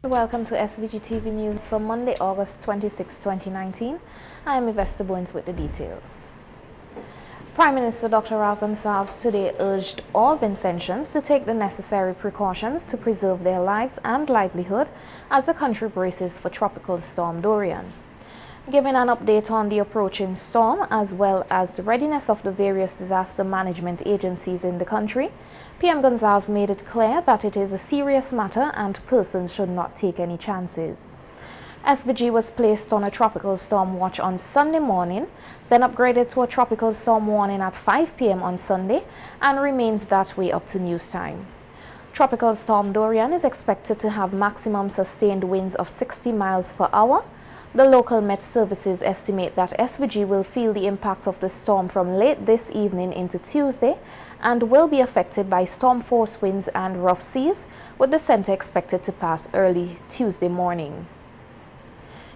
Welcome to SVG-TV News for Monday, August 26, 2019. I am Bowens with the details. Prime Minister Dr. Ralph Gonsalves today urged all Vincentians to take the necessary precautions to preserve their lives and livelihood as the country braces for Tropical Storm Dorian. Giving an update on the approaching storm as well as the readiness of the various disaster management agencies in the country, PM Gonsalves made it clear that it is a serious matter and persons should not take any chances. SVG was placed on a tropical storm watch on Sunday morning, then upgraded to a tropical storm warning at 5 p.m. on Sunday and remains that way up to news time. Tropical Storm Dorian is expected to have maximum sustained winds of 60 miles per hour. The local Met services estimate that SVG will feel the impact of the storm from late this evening into Tuesday and will be affected by storm force winds and rough seas, with the center expected to pass early Tuesday morning.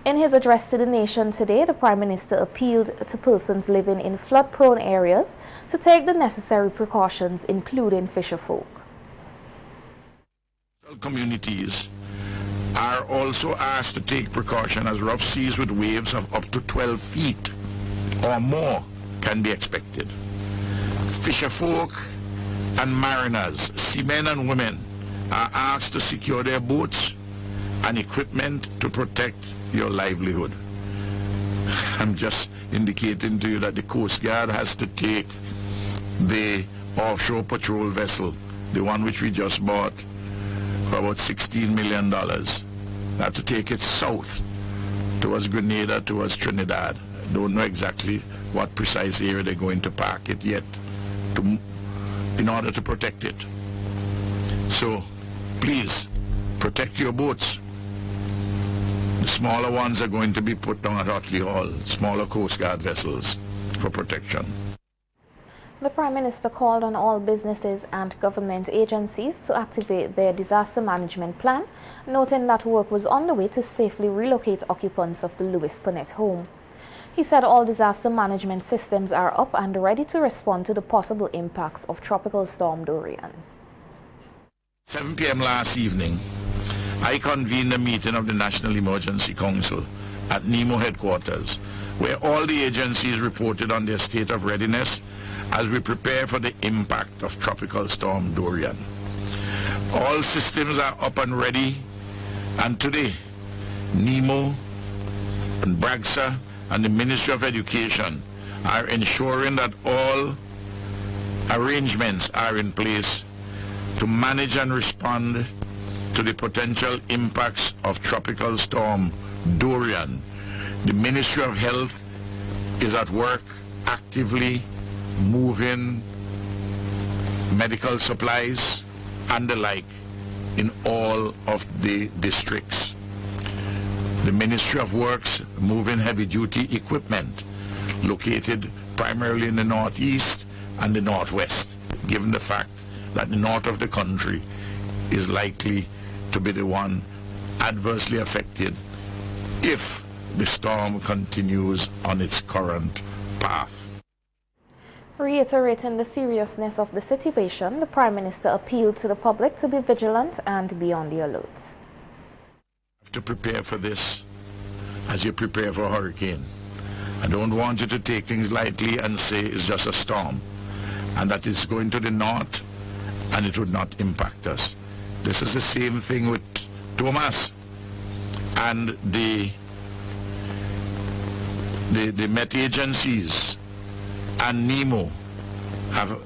In his address to the nation today, the Prime Minister appealed to persons living in flood-prone areas to take the necessary precautions, including fisherfolk. Communities are also asked to take precaution as rough seas with waves of up to 12 feet or more can be expected. Fisherfolk and mariners, seamen and women, are asked to secure their boats and equipment to protect your livelihood. I'm just indicating to you that the Coast Guard has to take the offshore patrol vessel, the one which we just bought, for about $16 million. They have to take it south towards Grenada, towards Trinidad. I don't know exactly what precise area they're going to park it yet in order to protect it. So please protect your boats. The smaller ones are going to be put down at Otley Hall, smaller Coast Guard vessels for protection. The Prime Minister called on all businesses and government agencies to activate their disaster management plan, noting that work was on the way to safely relocate occupants of the Lewis Ponette home. He said all disaster management systems are up and ready to respond to the possible impacts of Tropical Storm Dorian. 7 p.m. last evening, I convened a meeting of the National Emergency Council at NEMO headquarters, where all the agencies reported on their state of readiness as we prepare for the impact of Tropical Storm Dorian. All systems are up and ready, and today, NEMO and BRAGSA and the Ministry of Education are ensuring that all arrangements are in place to manage and respond to the potential impacts of Tropical Storm Dorian. The Ministry of Health is at work actively moving medical supplies and the like in all of the districts. The Ministry of Works moving heavy-duty equipment located primarily in the northeast and the northwest, given the fact that the north of the country is likely to be the one adversely affected if the storm continues on its current path. Reiterating the seriousness of the situation, the Prime Minister appealed to the public to be vigilant and be on the alert. You have to prepare for this as you prepare for a hurricane. I don't want you to take things lightly and say it's just a storm and that it's going to the north and it would not impact us. This is the same thing with Thomas and the Met agencies and NEMO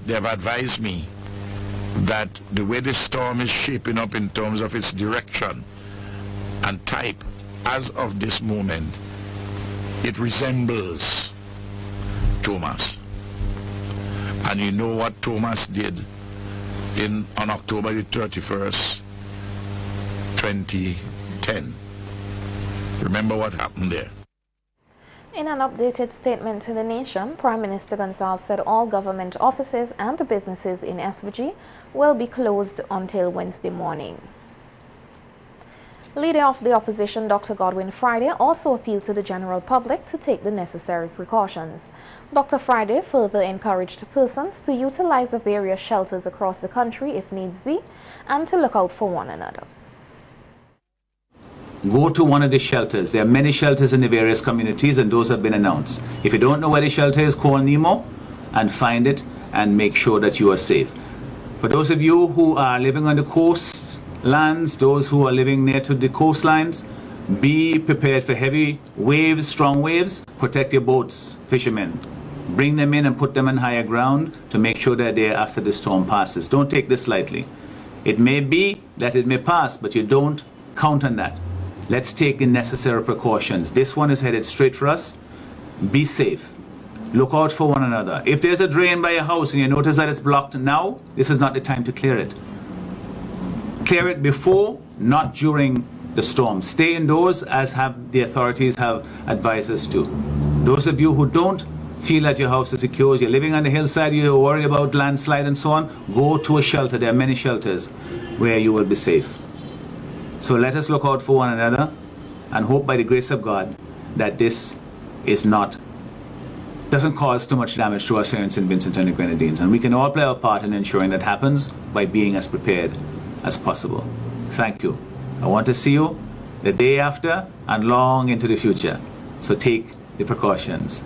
they have advised me that the way the storm is shaping up in terms of its direction and type, as of this moment, it resembles Thomas. And you know what Thomas did on October the 31st, 2010. Remember what happened there. In an updated statement to the nation, Prime Minister Gonsalves said all government offices and businesses in SVG will be closed until Wednesday morning. Leader of the opposition, Dr. Godwin Friday, also appealed to the general public to take the necessary precautions. Dr. Friday further encouraged persons to utilize the various shelters across the country if needs be and to look out for one another. go to one of the shelters. There are many shelters in the various communities, and those have been announced. If you don't know where the shelter is, call NEMO and find it and make sure that you are safe. For those of you who are living on the coastlands, those who are living near to the coastlines, be prepared for heavy waves, strong waves. Protect your boats, fishermen. Bring them in and put them on higher ground to make sure they're there after the storm passes. Don't take this lightly. It may be that it may pass, but you don't count on that. Let's take the necessary precautions. This one is headed straight for us. Be safe. Look out for one another. If there's a drain by your house and you notice that it's blocked now, this is not the time to clear it. Clear it before, not during the storm. Stay indoors, as the authorities have advised us to. Those of you who don't feel that your house is secure, you're living on the hillside, you're worried about landslide and so on, go to a shelter. There are many shelters where you will be safe. So let us look out for one another and hope by the grace of God that this doesn't cause too much damage to us here in St. Vincent and the Grenadines. And we can all play our part in ensuring that happens by being as prepared as possible. Thank you. I want to see you the day after and long into the future. So take the precautions.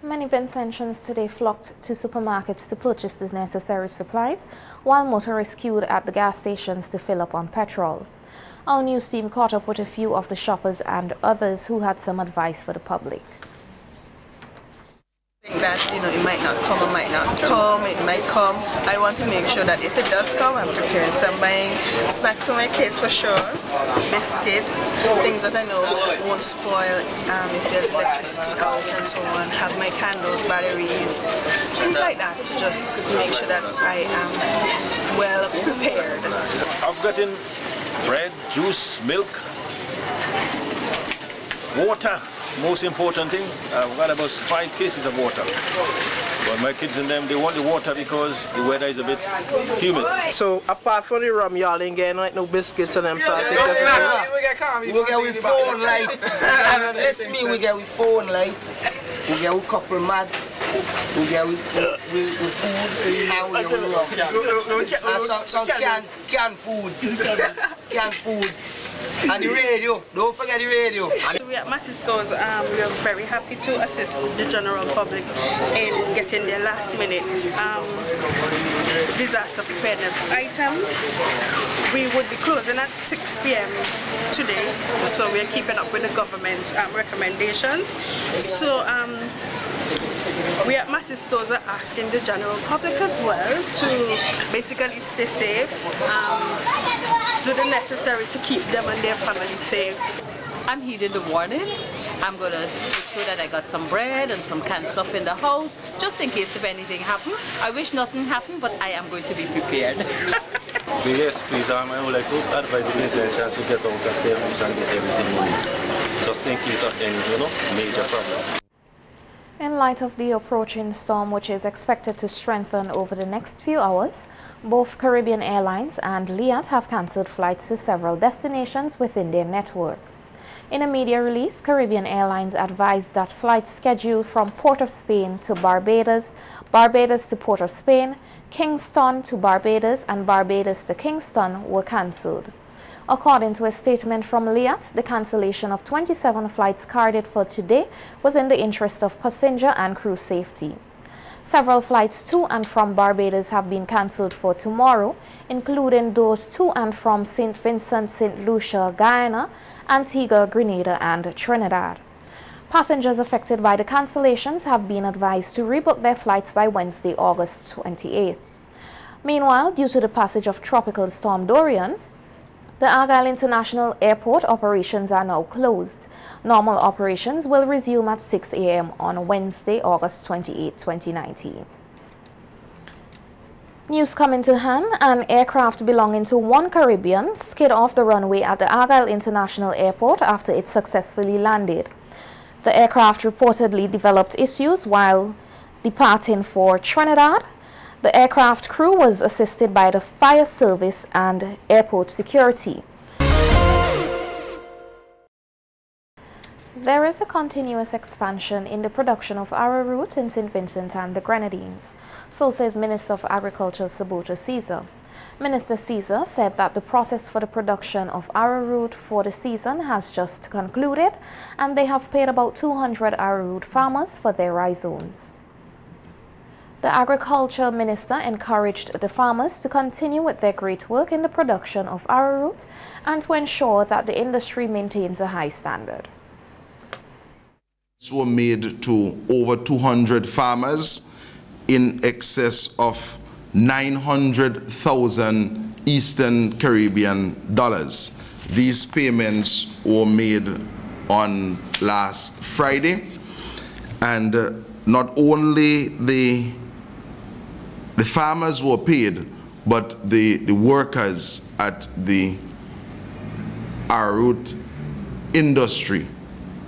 Many Vincentians today flocked to supermarkets to purchase the necessary supplies, while motorists queued at the gas stations to fill up on petrol. Our news team caught up with a few of the shoppers and others who had some advice for the public. That, it might not come, it might not come, it might come. I want to make sure that if it does come, I'm prepared. So I'm buying snacks for my kids for sure, biscuits, things that I know won't spoil if there's electricity out and so on. Have my candles, batteries, things like that to just make sure that I am well prepared. I've gotten bread, juice, milk, water. Most important thing, I've got about 5 cases of water. But my kids and them, they want the water because the weather is a bit humid. So apart from the rum, y'all ain't getting like no biscuits and them sort of things. We get with phone light. Listen me, we get with phone light. We get with couple mats. We get with food. And some canned foods. Canned foods. And the radio. Don't forget the radio. We at Massey Stores, we are very happy to assist the general public in getting their last minute disaster preparedness items. We would be closing at 6 p.m. today, so we are keeping up with the government's recommendation. So we at Massey Stores are asking the general public as well to basically stay safe, do the necessary to keep them and their family safe. I'm heeding the warning. I'm going to make sure that I got some bread and some canned stuff in the house, just in case if anything happens. I wish nothing happened, but I am going to be prepared. Yes, please, I would like to advise the Vincentians to get out of their homes and get everything moving, just in case of any, major problem. In light of the approaching storm, which is expected to strengthen over the next few hours, both Caribbean Airlines and Liat have cancelled flights to several destinations within their network. In a media release, Caribbean Airlines advised that flights scheduled from Port of Spain to Barbados, Barbados to Port of Spain, Kingston to Barbados, and Barbados to Kingston were cancelled. According to a statement from Liat, the cancellation of 27 flights carded for today was in the interest of passenger and crew safety. Several flights to and from Barbados have been cancelled for tomorrow, including those to and from St. Vincent, St. Lucia, Guyana, Antigua, Grenada, and Trinidad. Passengers affected by the cancellations have been advised to rebook their flights by Wednesday, August 28th. Meanwhile, due to the passage of Tropical Storm Dorian, the Argyle International Airport operations are now closed. Normal operations will resume at 6 a.m. on Wednesday, August 28, 2019. News coming to hand, an aircraft belonging to One Caribbean skid off the runway at the Argyle International Airport after it successfully landed. The aircraft reportedly developed issues while departing for Trinidad. The aircraft crew was assisted by the fire service and airport security. There is a continuous expansion in the production of arrowroot in St. Vincent and the Grenadines, so says Minister of Agriculture Subota Caesar. Minister Caesar said that the process for the production of arrowroot for the season has just concluded, and they have paid about 200 arrowroot farmers for their rhizomes. The Agriculture Minister encouraged the farmers to continue with their great work in the production of arrowroot and to ensure that the industry maintains a high standard. Were made to over 200 farmers in excess of 900,000 Eastern Caribbean dollars. These payments were made on last Friday, and not only the farmers were paid, but the workers at the arrowroot industry,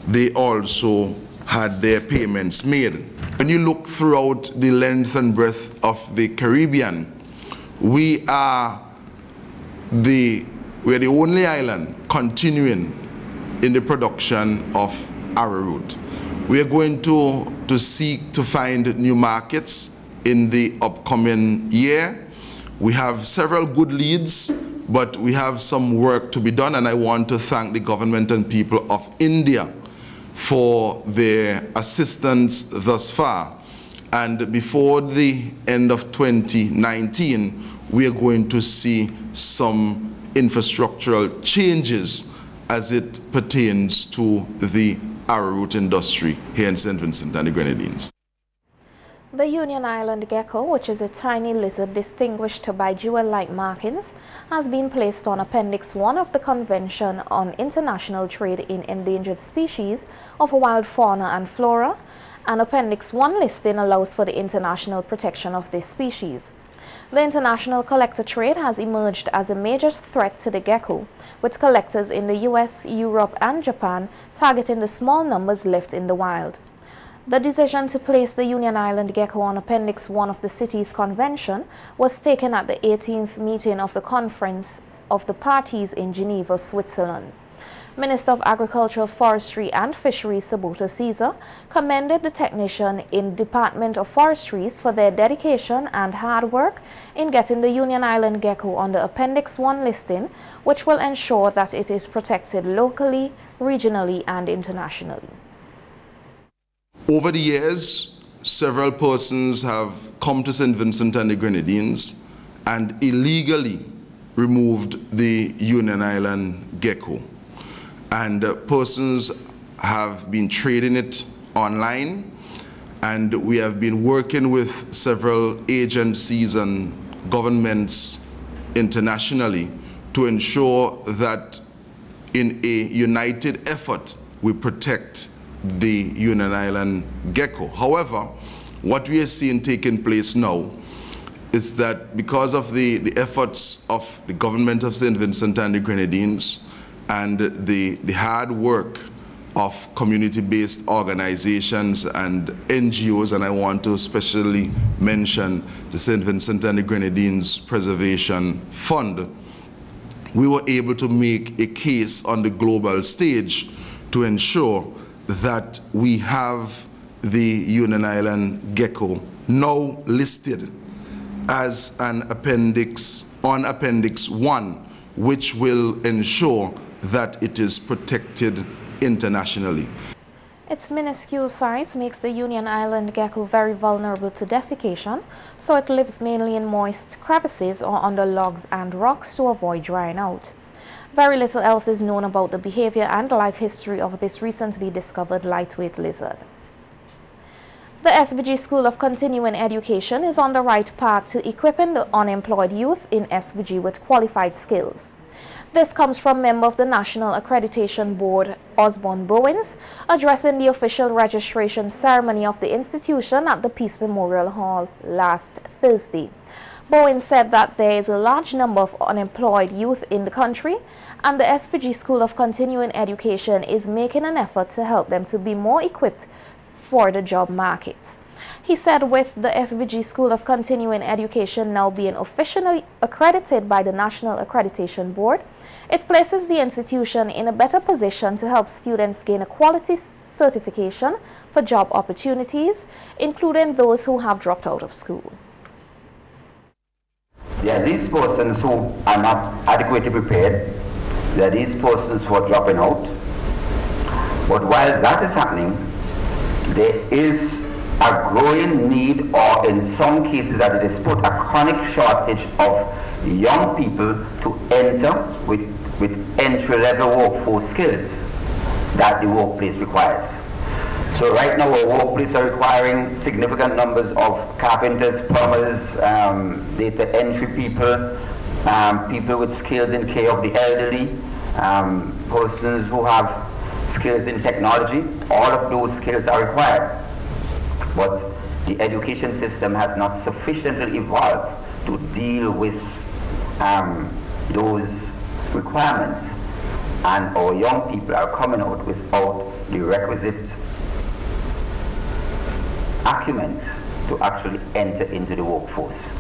they also had their payments made. When you look throughout the length and breadth of the Caribbean, we are the only island continuing in the production of arrowroot. We are going to seek to find new markets in the upcoming year. We have several good leads, but we have some work to be done, and I want to thank the government and people of India for their assistance thus far. And before the end of 2019, we are going to see some infrastructural changes as it pertains to the arrowroot industry here in St. Vincent and the Grenadines. The Union Island gecko, which is a tiny lizard distinguished by jewel-like markings, has been placed on Appendix 1 of the Convention on International Trade in Endangered Species of Wild Fauna and Flora, and Appendix 1 listing allows for the international protection of this species. The international collector trade has emerged as a major threat to the gecko, with collectors in the US, Europe and Japan targeting the small numbers left in the wild. The decision to place the Union Island gecko on Appendix 1 of the city's convention was taken at the 18th meeting of the Conference of the Parties in Geneva, Switzerland. Minister of Agriculture, Forestry and Fisheries, Sabota Caesar, commended the technician in Department of Forestries for their dedication and hard work in getting the Union Island gecko on the Appendix 1 listing, which will ensure that it is protected locally, regionally and internationally. Over the years, several persons have come to St. Vincent and the Grenadines and illegally removed the Union Island gecko. And persons have been trading it online, and we have been working with several agencies and governments internationally to ensure that in a united effort we protect the Union Island gecko. However, what we are seeing taking place now is that because of the efforts of the government of St. Vincent and the Grenadines and the hard work of community-based organizations and NGOs, and I want to especially mention the St. Vincent and the Grenadines Preservation Fund, we were able to make a case on the global stage to ensure that we have the Union Island gecko now listed as an appendix on Appendix 1, which will ensure that it is protected internationally. Its minuscule size makes the Union Island gecko very vulnerable to desiccation, so it lives mainly in moist crevices or under logs and rocks to avoid drying out. Very little else is known about the behavior and life history of this recently discovered lightweight lizard. The SVG School of Continuing Education is on the right path to equipping the unemployed youth in SVG with qualified skills. This comes from member of the National Accreditation Board, Osborne Bowens, addressing the official registration ceremony of the institution at the Peace Memorial Hall last Thursday. Bowens said that there is a large number of unemployed youth in the country, and the SVG School of Continuing Education is making an effort to help them to be more equipped for the job market. He said with the SVG School of Continuing Education now being officially accredited by the National Accreditation Board, it places the institution in a better position to help students gain a quality certification for job opportunities, including those who have dropped out of school. there are these persons who are not adequately prepared. There are these persons who are dropping out. But while that is happening, there is a growing need, or in some cases as it is put, a chronic shortage of young people to enter with entry-level workforce skills that the workplace requires. So right now our workplace are requiring significant numbers of carpenters, plumbers, data entry people, people with skills in care of the elderly, persons who have skills in technology. All of those skills are required. But the education system has not sufficiently evolved to deal with those requirements, and our young people are coming out without the requisite acumens to actually enter into the workforce.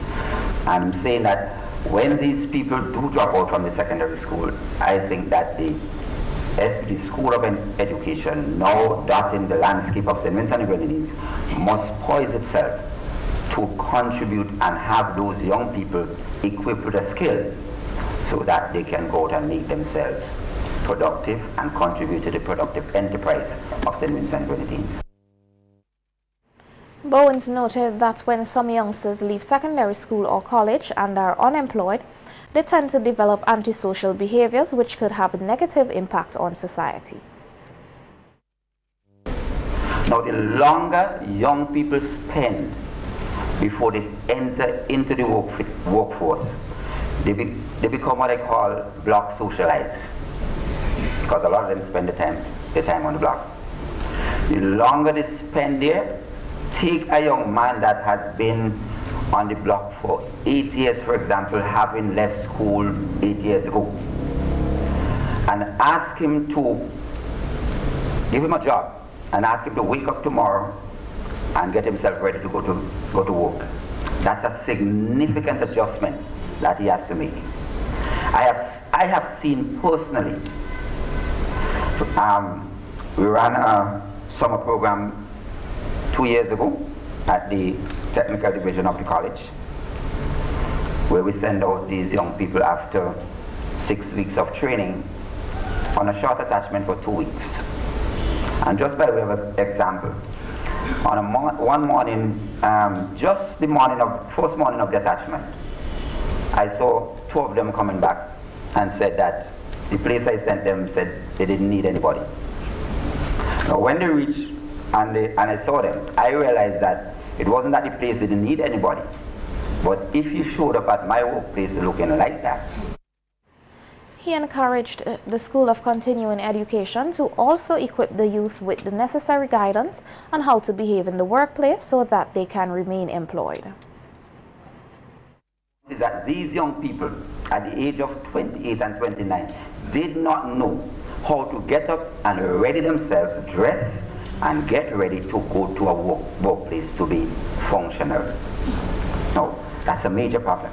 And I'm saying that when these people do drop out from the secondary school, I think that the SVG School of Education, now dotting the landscape of St. Vincent and the Grenadines, must poise itself to contribute and have those young people equipped with a skill so that they can go out and make themselves productive and contribute to the productive enterprise of St. Vincent and Grenadines. Bowens noted that when some youngsters leave secondary school or college and are unemployed, they tend to develop antisocial behaviors which could have a negative impact on society. Now, the longer young people spend before they enter into the workforce, they become what I call block socialized, because a lot of them spend the time on the block. The longer they spend there, take a young man that has been on the block for 8 years, for example, having left school 8 years ago, and ask him to give him a job and ask him to wake up tomorrow and get himself ready to go to work. That's a significant adjustment that he has to make. I have seen personally, we ran a summer program 2 years ago at the technical division of the college, where we send out these young people after 6 weeks of training on a short attachment for 2 weeks. And just by way of an example, on one morning, just the first morning of the attachment, I saw 2 of them coming back and said that the place I sent them said they didn't need anybody. Now when they reached and I saw them, I realized that it wasn't that the place didn't need anybody, but if you showed up at my workplace looking like that. He encouraged the School of Continuing Education to also equip the youth with the necessary guidance on how to behave in the workplace so that they can remain employed. Is that these young people at the age of 28 and 29 did not know how to get up and ready themselves, dress, and get ready to go to a workplace to be functional. No, that's a major problem,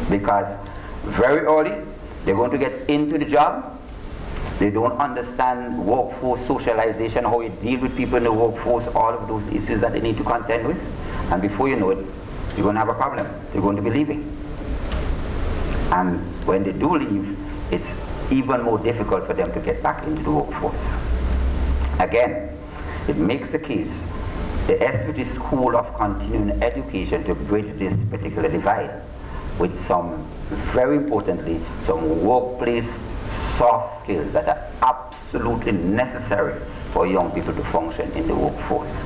because very early they're going to get into the job. They don't understand workforce socialization, how you deal with people in the workforce, all of those issues that they need to contend with. And before you know it, you're going to have a problem. They're going to be leaving. And when they do leave, it's even more difficult for them to get back into the workforce. Again, it makes a case, the SVG School of Continuing Education, to bridge this particular divide with some, very importantly, some workplace soft skills that are absolutely necessary for young people to function in the workforce.